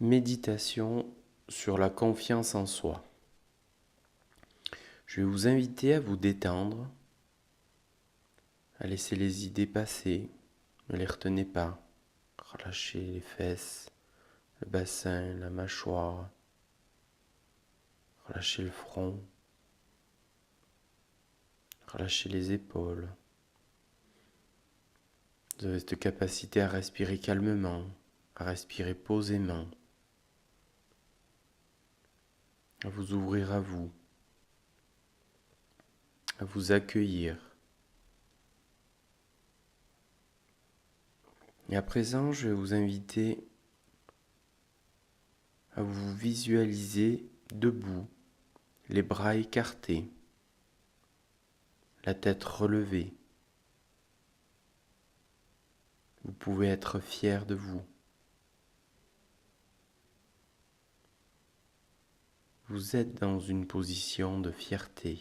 Méditation sur la confiance en soi. Je vais vous inviter à vous détendre, à laisser les idées passer, ne les retenez pas. Relâchez les fesses, le bassin, la mâchoire, relâchez le front, relâchez les épaules. Vous avez cette capacité à respirer calmement, à respirer posément, à vous ouvrir à vous accueillir. Et à présent, je vais vous inviter à vous visualiser debout, les bras écartés, la tête relevée. Vous pouvez être fier de vous. Vous êtes dans une position de fierté.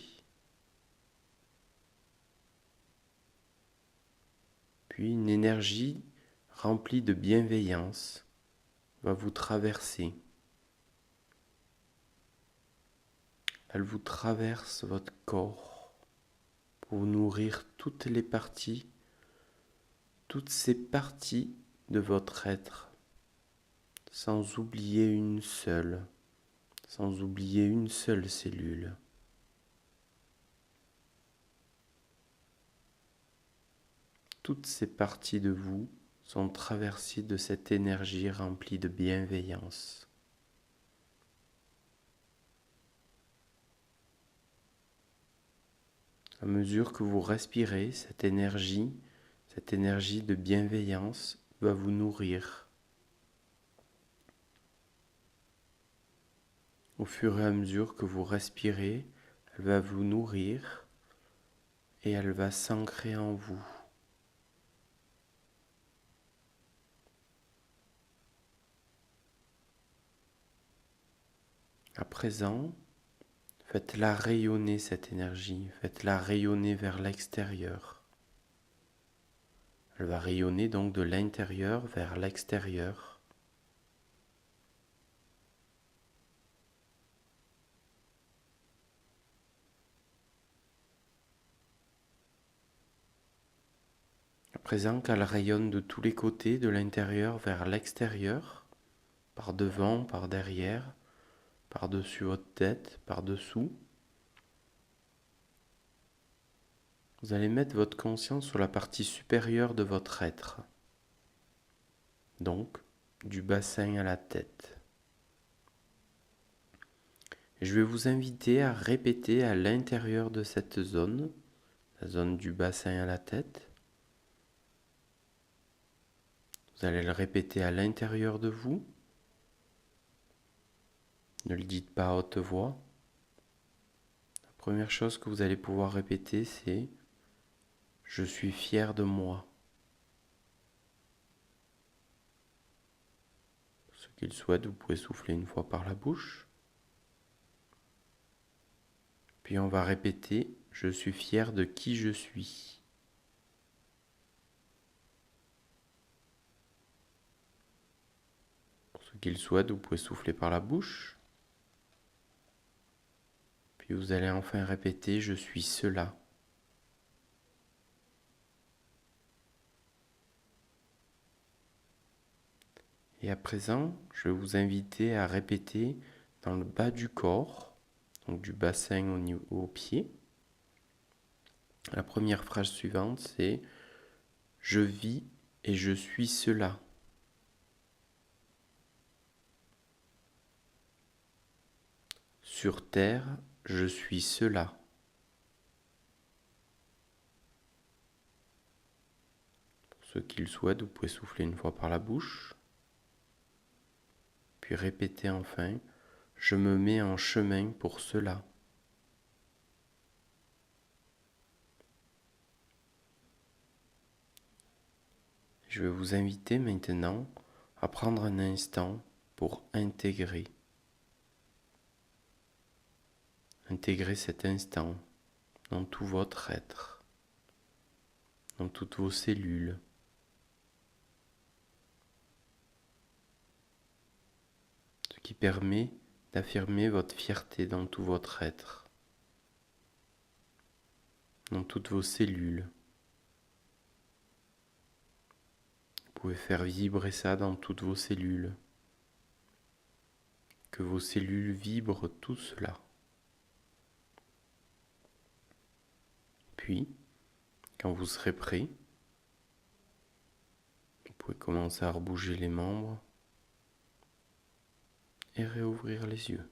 Puis une énergie remplie de bienveillance va vous traverser. Elle vous traverse votre corps pour vous nourrir toutes ces parties de votre être, sans oublier une seule cellule. Toutes ces parties de vous sont traversées de cette énergie remplie de bienveillance. À mesure que vous respirez, cette énergie de bienveillance va vous nourrir. Au fur et à mesure que vous respirez, elle va vous nourrir et elle va s'ancrer en vous. À présent, faites-la rayonner cette énergie, faites-la rayonner vers l'extérieur. Elle va rayonner donc de l'intérieur vers l'extérieur. À présent qu'elle rayonne de tous les côtés, de l'intérieur vers l'extérieur, par devant, par derrière, par-dessus votre tête, par-dessous, vous allez mettre votre conscience sur la partie supérieure de votre être, donc du bassin à la tête. Et je vais vous inviter à répéter à l'intérieur de cette zone, la zone du bassin à la tête. Vous allez le répéter à l'intérieur de vous. Ne le dites pas à haute voix. La première chose que vous allez pouvoir répéter, c'est « Je suis fier de moi ». Pour ceux qui le souhaitent, vous pouvez souffler une fois par la bouche. Puis on va répéter « Je suis fier de qui je suis ». Pour ceux qui le souhaitent, vous pouvez souffler par la bouche. Puis vous allez enfin répéter « Je suis cela ». Et à présent, je vais vous inviter à répéter dans le bas du corps, donc du bassin au pied. La première phrase suivante, c'est « Je vis et je suis cela ». Sur terre, je suis cela. Pour ceux qui le souhaitent, vous pouvez souffler une fois par la bouche. Puis répétez enfin « Je me mets en chemin pour cela ». Je vais vous inviter maintenant à prendre un instant pour intégrer cet instant dans tout votre être, dans toutes vos cellules. qui permet d'affirmer votre fierté dans tout votre être, dans toutes vos cellules. Vous pouvez faire vibrer ça dans toutes vos cellules. Que vos cellules vibrent tout cela. Puis, quand vous serez prêt, vous pouvez commencer à rebouger les membres et réouvrir les yeux.